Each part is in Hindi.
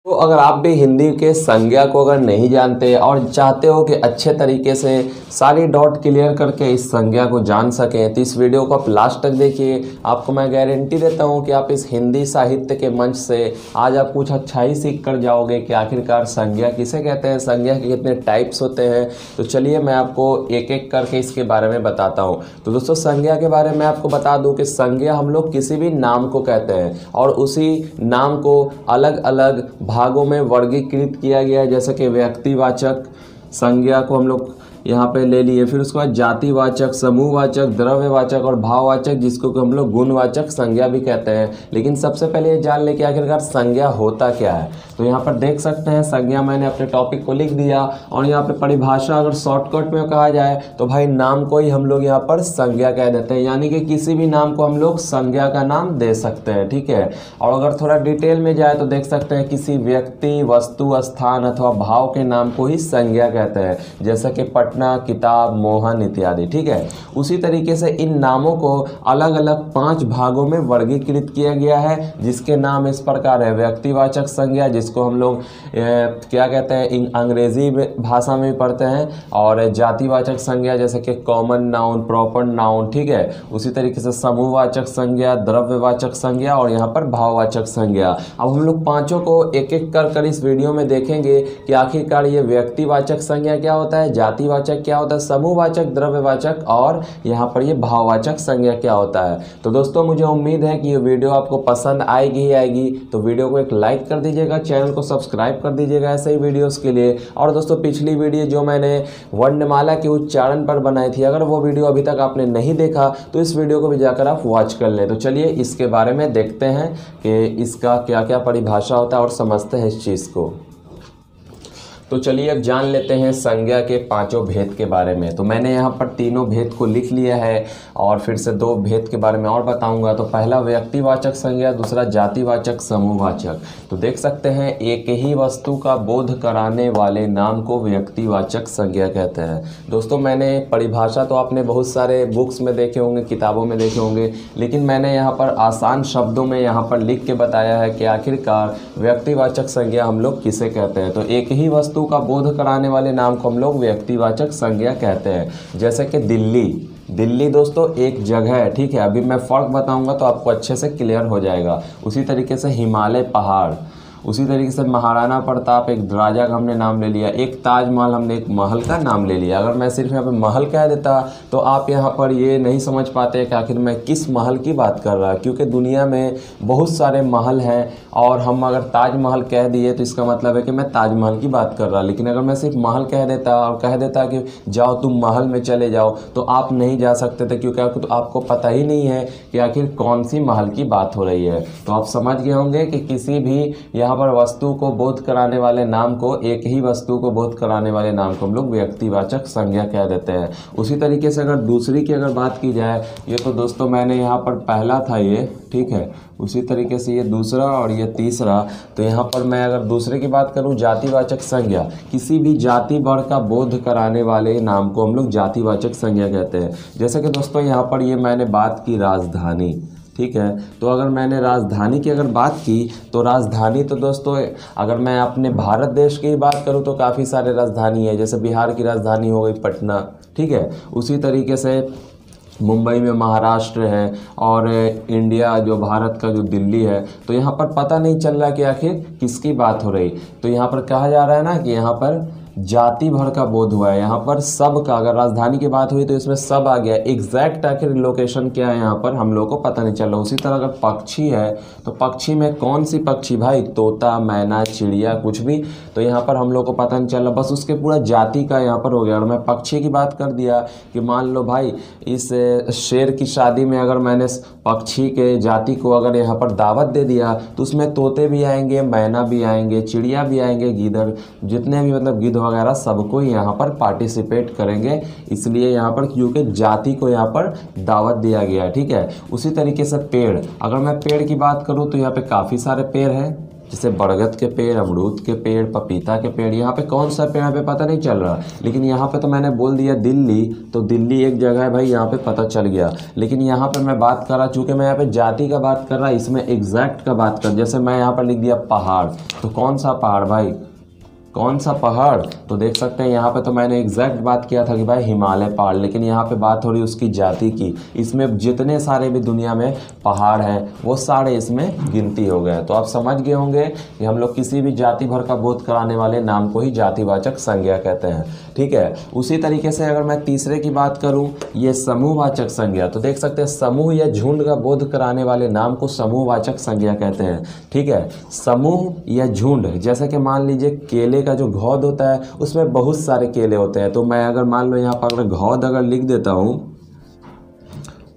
तो अगर आप भी हिंदी के संज्ञा को अगर नहीं जानते और चाहते हो कि अच्छे तरीके से सारी डाउट क्लियर करके इस संज्ञा को जान सकें तो इस वीडियो को आप लास्ट तक देखिए। आपको मैं गारंटी देता हूं कि आप इस हिंदी साहित्य के मंच से आज आप कुछ अच्छा ही सीख कर जाओगे कि आखिरकार संज्ञा किसे कहते हैं, संज्ञा के कितने टाइप्स होते हैं। तो चलिए मैं आपको एक एक करके इसके बारे में बताता हूँ। तो दोस्तों संज्ञा के बारे में आपको बता दूँ कि संज्ञा हम लोग किसी भी नाम को कहते हैं और उसी नाम को अलग अलग भागों में वर्गीकृत किया गया है। जैसे कि व्यक्तिवाचक संज्ञा को हम लोग यहाँ पे ले लिए, फिर उसके बाद जातिवाचक, समूहवाचक, द्रव्यवाचक और भाववाचक, जिसको कि हम लोग गुणवाचक संज्ञा भी कहते हैं। लेकिन सबसे पहले ये जान ले कि आखिरकार संज्ञा होता क्या है। तो यहाँ पर देख सकते हैं संज्ञा मैंने अपने टॉपिक को लिख दिया और यहाँ पे परिभाषा अगर शॉर्टकट में कहा जाए तो भाई नाम को ही हम लोग यहाँ पर संज्ञा कह देते हैं, यानी कि किसी भी नाम को हम लोग संज्ञा का नाम दे सकते हैं, ठीक है। और अगर थोड़ा डिटेल में जाए तो देख सकते हैं किसी व्यक्ति, वस्तु, स्थान अथवा भाव के नाम को ही संज्ञा कहते हैं, जैसे कि पटना, किताब, मोहन इत्यादि, ठीक है। उसी तरीके से इन नामों को अलग अलग 5 भागों में वर्गीकृत किया गया है, जिसके नाम इस प्रकार है। व्यक्तिवाचक संज्ञा, जिसको हम लोग क्या कहते हैं अंग्रेजी भाषा में पढ़ते हैं, और जातिवाचक संज्ञा जैसे कि कॉमन नाउन, प्रॉपर नाउन, ठीक है। उसी तरीके से समूहवाचक संज्ञा, द्रव्यवाचक संज्ञा और यहाँ पर भाववाचक संज्ञा। अब हम लोग पांचों को एक एक कर इस वीडियो में देखेंगे कि आखिरकार ये व्यक्तिवाचक संज्ञा क्या होता है, जातिवाचक क्या होता है, समूहवाचक, द्रव्यवाचक और यहाँ पर ये भाववाचक संज्ञा क्या होता है। तो दोस्तों मुझे उम्मीद है कि ये वीडियो आपको पसंद आएगी ही आएगी। तो वीडियो को एक लाइक कर दीजिएगा, चैनल को सब्सक्राइब कर दीजिएगा ऐसे ही वीडियोस के लिए। और दोस्तों पिछली वीडियो जो मैंने वर्णमाला के उच्चारण पर बनाई थी, अगर वो वीडियो अभी तक आपने नहीं देखा तो इस वीडियो को भी जाकर आप वॉच कर लें। तो चलिए इसके बारे में देखते हैं कि इसका क्या क्या परिभाषा होता है और समझते हैं इस चीज़ को। तो चलिए अब जान लेते हैं संज्ञा के 5 भेद के बारे में। तो मैंने यहाँ पर तीनों भेद को लिख लिया है और फिर से 2 भेद के बारे में और बताऊंगा। तो पहला व्यक्तिवाचक संज्ञा, दूसरा जातिवाचक, समूहवाचक। तो देख सकते हैं एक ही वस्तु का बोध कराने वाले नाम को व्यक्तिवाचक संज्ञा कहते हैं। दोस्तों मैंने परिभाषा तो आपने बहुत सारे बुक्स में देखे होंगे, किताबों में देखे होंगे, लेकिन मैंने यहाँ पर आसान शब्दों में यहाँ पर लिख के बताया है कि आखिरकार व्यक्तिवाचक संज्ञा हम लोग किसे कहते हैं। तो एक ही वस्तु का बोध कराने वाले नाम को हम लोग व्यक्तिवाचक संज्ञा कहते हैं। जैसे कि दिल्ली दोस्तों एक जगह है, ठीक है। अभी मैं फर्क बताऊंगा तो आपको अच्छे से क्लियर हो जाएगा। उसी तरीके से हिमालय पहाड़, उसी तरीके से महाराणा प्रताप एक राजा का हमने नाम ले लिया, एक ताजमहल हमने एक महल का नाम ले लिया। अगर मैं सिर्फ यहाँ पे महल कह देता तो आप यहाँ पर ये नहीं समझ पाते कि आखिर मैं किस महल की बात कर रहा, क्योंकि दुनिया में बहुत सारे महल हैं और हम अगर ताजमहल कह दिए तो इसका मतलब है कि मैं ताजमहल की बात कर रहा। लेकिन अगर मैं सिर्फ महल कह देता और कह देता कि जाओ तुम महल में चले जाओ, तो आप नहीं जा सकते थे, क्योंकि आपको पता ही नहीं है कि आखिर कौन सी महल की बात हो रही है। तो आप समझ गए होंगे कि किसी भी यहाँ पर वस्तु को बोध कराने वाले नाम को, एक ही वस्तु को बोध कराने वाले नाम को हम लोग व्यक्तिवाचक संज्ञा कह देते हैं। उसी तरीके से अगर दूसरी की अगर बात की जाए, ये तो दोस्तों मैंने यहाँ पर पहला था ये, ठीक है। उसी तरीके से ये दूसरा और ये तीसरा। तो यहाँ पर मैं अगर दूसरे की बात करूँ, जातिवाचक संज्ञा, किसी भी जाति वर्ग का बोध कराने वाले नाम को हम लोग जातिवाचक संज्ञा कहते हैं। जैसे कि दोस्तों यहाँ पर ये मैंने बात की राजधानी, ठीक है। तो अगर मैंने राजधानी की अगर बात की तो राजधानी तो दोस्तों अगर मैं अपने भारत देश की बात करूं तो काफ़ी सारे राजधानी है। जैसे बिहार की राजधानी हो गई पटना, ठीक है। उसी तरीके से मुंबई में महाराष्ट्र है और इंडिया जो भारत का जो दिल्ली है। तो यहाँ पर पता नहीं चल रहा कि आखिर किसकी बात हो रही। तो यहाँ पर कहा जा रहा है ना कि यहाँ पर जाति भर का बोध हुआ है। यहाँ पर सब का, अगर राजधानी की बात हुई तो इसमें सब आ गया। एग्जैक्ट आखिर लोकेशन क्या है यहाँ पर हम लोग को पता नहीं चल रहा। उसी तरह अगर पक्षी है तो पक्षी में कौन सी पक्षी भाई, तोता, मैना, चिड़िया, कुछ भी, तो यहाँ पर हम लोग को पता नहीं चल रहा। बस उसके पूरा जाति का यहाँ पर हो गया। और मैं पक्षी की बात कर दिया कि मान लो भाई इस शेर की शादी में अगर मैंने पक्षी के जाति को अगर यहाँ पर दावत दे दिया तो उसमें तोते भी आएंगे, मैना भी आएंगे, चिड़िया भी आएंगे, गीदड़, जितने भी मतलब गिद्ध वगैरह सबको ही यहाँ पर पार्टिसिपेट करेंगे। इसलिए यहाँ पर क्योंकि जाति को यहाँ पर दावत दिया गया है, ठीक है। उसी तरीके से पेड़, अगर मैं पेड़ की बात करूँ तो यहाँ पे काफ़ी सारे पेड़ हैं, जैसे बरगद के पेड़, अमरूद के पेड़, पपीता के पेड़। यहाँ पे कौन सा पेड़ पे पता नहीं चल रहा, लेकिन यहाँ पे तो मैंने बोल दिया दिल्ली, तो दिल्ली एक जगह है भाई, यहाँ पे पता चल गया। लेकिन यहाँ पे मैं बात कर रहा, चूँकि मैं यहाँ पे जाति का बात कर रहा, इसमें एग्जैक्ट का बात कर, जैसे मैं यहाँ पर लिख दिया पहाड़, तो कौन सा पहाड़ भाई, कौन सा पहाड़, तो देख सकते हैं यहाँ पे तो मैंने एग्जैक्ट बात किया था कि भाई हिमालय पहाड़, लेकिन यहाँ पे बात हो रही उसकी जाति की। इसमें जितने सारे भी दुनिया में पहाड़ हैं वो सारे इसमें गिनती हो गए। तो आप समझ गए होंगे कि हम लोग किसी भी जाति भर का बोध कराने वाले नाम को ही जातिवाचक संज्ञा कहते हैं, ठीक है। उसी तरीके से अगर मैं तीसरे की बात करूँ, ये समूहवाचक संज्ञा, तो देख सकते हैं समूह या झुंड का बोध कराने वाले नाम को समूहवाचक संज्ञा कहते हैं, ठीक है। समूह या झुंड, जैसे कि मान लीजिए केले का जो घौद होता है उसमें बहुत सारे केले होते हैं, तो मैं अगर मान लो यहाँ पर अगर घौद अगर लिख देता हूँ,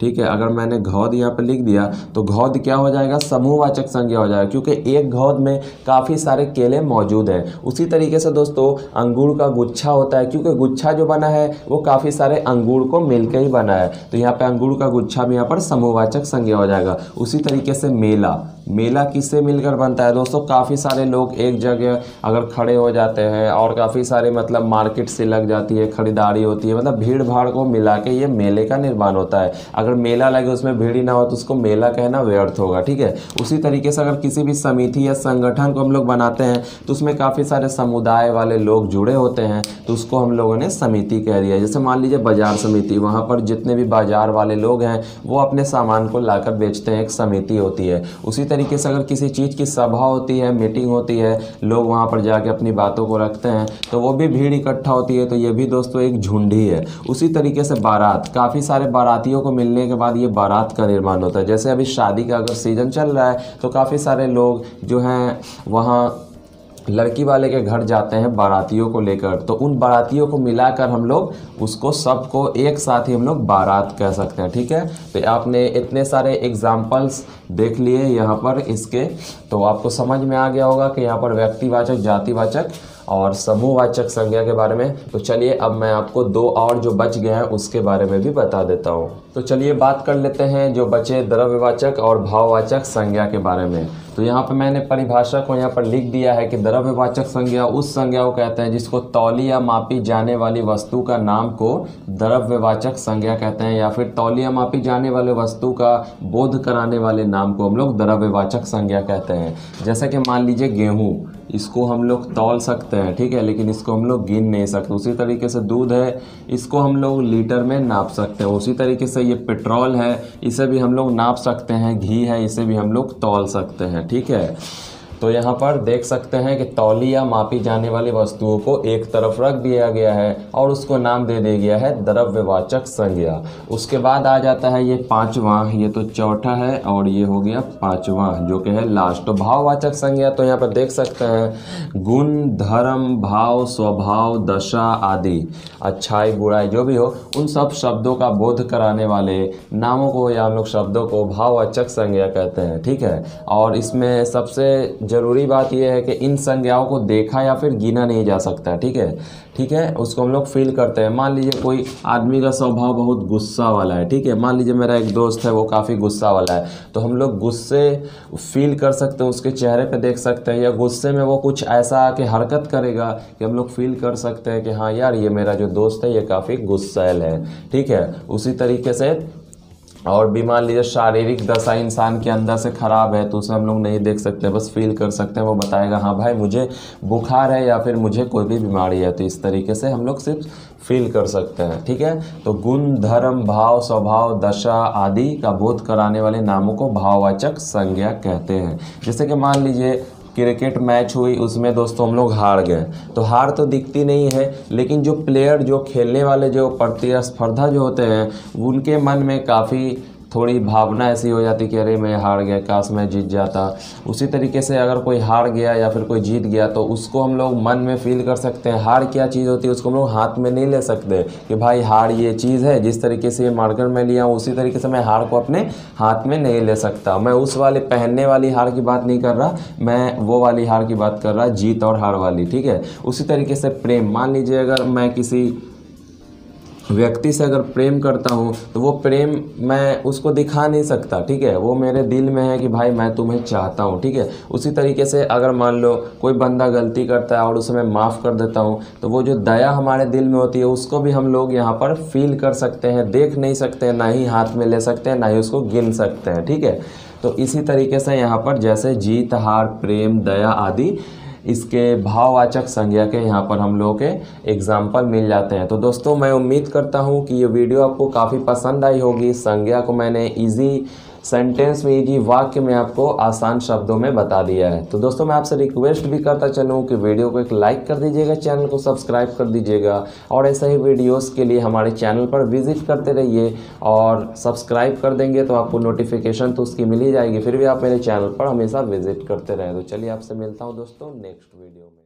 ठीक है, अगर मैंने घौद यहाँ पे लिख दिया तो घौद क्या हो जाएगा, समूहवाचक संज्ञा हो जाएगा, क्योंकि एक घौद में काफ़ी सारे केले मौजूद हैं। उसी तरीके से दोस्तों अंगूर का गुच्छा होता है, क्योंकि गुच्छा जो बना है वो काफ़ी सारे अंगूर को मिलकर ही बना है, तो यहाँ पे अंगूर का गुच्छा भी यहाँ पर समूहवाचक संज्ञा हो जाएगा। उसी तरीके से मेला, मेला किससे मिलकर बनता है दोस्तों, काफ़ी सारे लोग एक जगह अगर खड़े हो जाते हैं और काफ़ी सारे मतलब मार्केट से लग जाती है, खरीदारी होती है, मतलब भीड़ भाड़ को मिला के ये मेले का निर्माण होता है। अगर मेला लगे उसमें भीड़ ही ना हो तो उसको मेला कहना व्यर्थ होगा, ठीक है। उसी तरीके से अगर किसी भी समिति या संगठन को हम लोग बनाते हैं तो उसमें काफ़ी सारे समुदाय वाले लोग जुड़े होते हैं, तो उसको हम लोगों ने समिति कह दिया। जैसे मान लीजिए बाजार समिति, वहाँ पर जितने भी बाजार वाले लोग हैं वो अपने सामान को लाकर बेचते हैं, एक समिति होती है। उसी तरीके से अगर किसी चीज़ की सभा होती है, मीटिंग होती है, लोग वहाँ पर जाके अपनी बातों को रखते हैं, तो वो भी भीड़ इकट्ठा होती है, तो ये भी दोस्तों एक झुंड ही है। उसी तरीके से बारात, काफ़ी सारे बारातियों को मिलने के बाद ये बारात का निर्माण होता है। जैसे अभी शादी का अगर सीज़न चल रहा है तो काफ़ी सारे लोग जो हैं वहाँ लड़की वाले के घर जाते हैं बारातियों को लेकर, तो उन बारातियों को मिलाकर हम लोग उसको सबको एक साथ ही हम लोग बारात कह सकते हैं, ठीक है। तो आपने इतने सारे एग्जाम्पल्स देख लिए यहाँ पर इसके, तो आपको समझ में आ गया होगा कि यहाँ पर व्यक्तिवाचक, जातिवाचक और समूहवाचक संज्ञा के बारे में। तो चलिए अब मैं आपको दो और जो बच गए हैं उसके बारे में भी बता देता हूँ। तो चलिए बात कर लेते हैं जो बचे द्रव्यवाचक और भाववाचक संज्ञा के बारे में। तो यहाँ पर मैंने परिभाषा को यहाँ पर लिख दिया है कि द्रव्यवाचक संज्ञा उस संज्ञा को कहते हैं जिसको तौली या मापी जाने वाली वस्तु का नाम को द्रव्यवाचक संज्ञा कहते हैं, या फिर तौली या मापी जाने वाले वस्तु का बोध कराने वाले नाम को हम लोग द्रव्यवाचक संज्ञा कहते हैं। जैसे कि मान लीजिए गेहूँ, इसको हम लोग तौल सकते हैं, ठीक है, लेकिन इसको हम लोग गिन नहीं सकते। उसी तरीके से दूध है, इसको हम लोग लीटर में नाप सकते हैं। उसी तरीके से ये पेट्रोल है, इसे भी हम लोग नाप सकते हैं। घी है, इसे भी हम लोग तौल सकते हैं, ठीक है। तो यहाँ पर देख सकते हैं कि तौली या मापी जाने वाली वस्तुओं को एक तरफ रख दिया गया है और उसको नाम दे दिया गया है द्रव्यवाचक संज्ञा। उसके बाद आ जाता है ये पांचवा, ये तो चौथा है और ये हो गया पांचवा जो कि है लास्ट। तो भाववाचक संज्ञा, तो यहाँ पर देख सकते हैं गुण, धर्म, भाव, स्वभाव, दशा आदि, अच्छाई, बुराई, जो भी हो, उन सब शब्दों का बोध कराने वाले नामों को या हम लोग शब्दों को भाववाचक संज्ञा कहते हैं, ठीक है। और इसमें सबसे जरूरी बात यह है कि इन संज्ञाओं को देखा या फिर गिना नहीं जा सकता, ठीक है, ठीक है। उसको हम लोग फील करते हैं। मान लीजिए कोई आदमी का स्वभाव बहुत गुस्सा वाला है, ठीक है, मान लीजिए मेरा एक दोस्त है वो काफ़ी गुस्सा वाला है, तो हम लोग गुस्से फील कर सकते हैं, उसके चेहरे पे देख सकते हैं, या गुस्से में वो कुछ ऐसा कि हरकत करेगा कि हम लोग फील कर सकते हैं कि हाँ यार ये मेरा जो दोस्त है ये काफ़ी गुस्सैल है, ठीक है। उसी तरीके से और भी मान लीजिए शारीरिक दशा इंसान के अंदर से ख़राब है तो उसे हम लोग नहीं देख सकते, बस फील कर सकते हैं, वो बताएगा हाँ भाई मुझे बुखार है या फिर मुझे कोई भी बीमारी है, तो इस तरीके से हम लोग सिर्फ फील कर सकते हैं, ठीक है। तो गुण, धर्म, भाव, स्वभाव, दशा आदि का बोध कराने वाले नामों को भाववाचक संज्ञा कहते हैं। जैसे कि मान लीजिए क्रिकेट मैच हुई, उसमें दोस्तों हम लोग हार गए, तो हार तो दिखती नहीं है, लेकिन जो प्लेयर, जो खेलने वाले, जो प्रतिस्पर्धा जो होते हैं, उनके मन में काफ़ी थोड़ी भावना ऐसी हो जाती कि अरे मैं हार गया, काश मैं जीत जाता। उसी तरीके से अगर कोई हार गया या फिर कोई जीत गया तो उसको हम लोग मन में फील कर सकते हैं। हार क्या चीज़ होती है उसको हम लोग हाथ में नहीं ले सकते कि भाई हार ये चीज़ है, जिस तरीके से ये मार्कर में लिया हूँ उसी तरीके से मैं हार को अपने हाथ में नहीं ले सकता। मैं उस वाले पहनने वाली हार की बात नहीं कर रहा, मैं वो वाली हार की बात कर रहा, जीत और हार वाली, ठीक है। उसी तरीके से प्रेम, मान लीजिए अगर मैं किसी व्यक्ति से अगर प्रेम करता हूँ तो वो प्रेम मैं उसको दिखा नहीं सकता, ठीक है, वो मेरे दिल में है कि भाई मैं तुम्हें चाहता हूँ, ठीक है। उसी तरीके से अगर मान लो कोई बंदा गलती करता है और उसे मैं माफ़ कर देता हूँ, तो वो जो दया हमारे दिल में होती है उसको भी हम लोग यहाँ पर फील कर सकते हैं, देख नहीं सकते हैं, ना ही हाथ में ले सकते हैं, ना ही उसको गिन सकते हैं, ठीक है। तो इसी तरीके से यहाँ पर जैसे जीत हार प्रेम दया आदि इसके भाववाचक संज्ञा के यहाँ पर हम लोगों के एग्जाम्पल मिल जाते हैं। तो दोस्तों मैं उम्मीद करता हूँ कि ये वीडियो आपको काफ़ी पसंद आई होगी। संज्ञा को मैंने इजी सेंटेंस में, इजी वाक्य में आपको आसान शब्दों में बता दिया है। तो दोस्तों मैं आपसे रिक्वेस्ट भी करता चलूँ कि वीडियो को एक लाइक कर दीजिएगा, चैनल को सब्सक्राइब कर दीजिएगा और ऐसे ही वीडियोस के लिए हमारे चैनल पर विजिट करते रहिए। और सब्सक्राइब कर देंगे तो आपको नोटिफिकेशन तो उसकी मिल ही जाएगी, फिर भी आप मेरे चैनल पर हमेशा विजिट करते रहें। तो चलिए आपसे मिलता हूँ दोस्तों नेक्स्ट वीडियो में।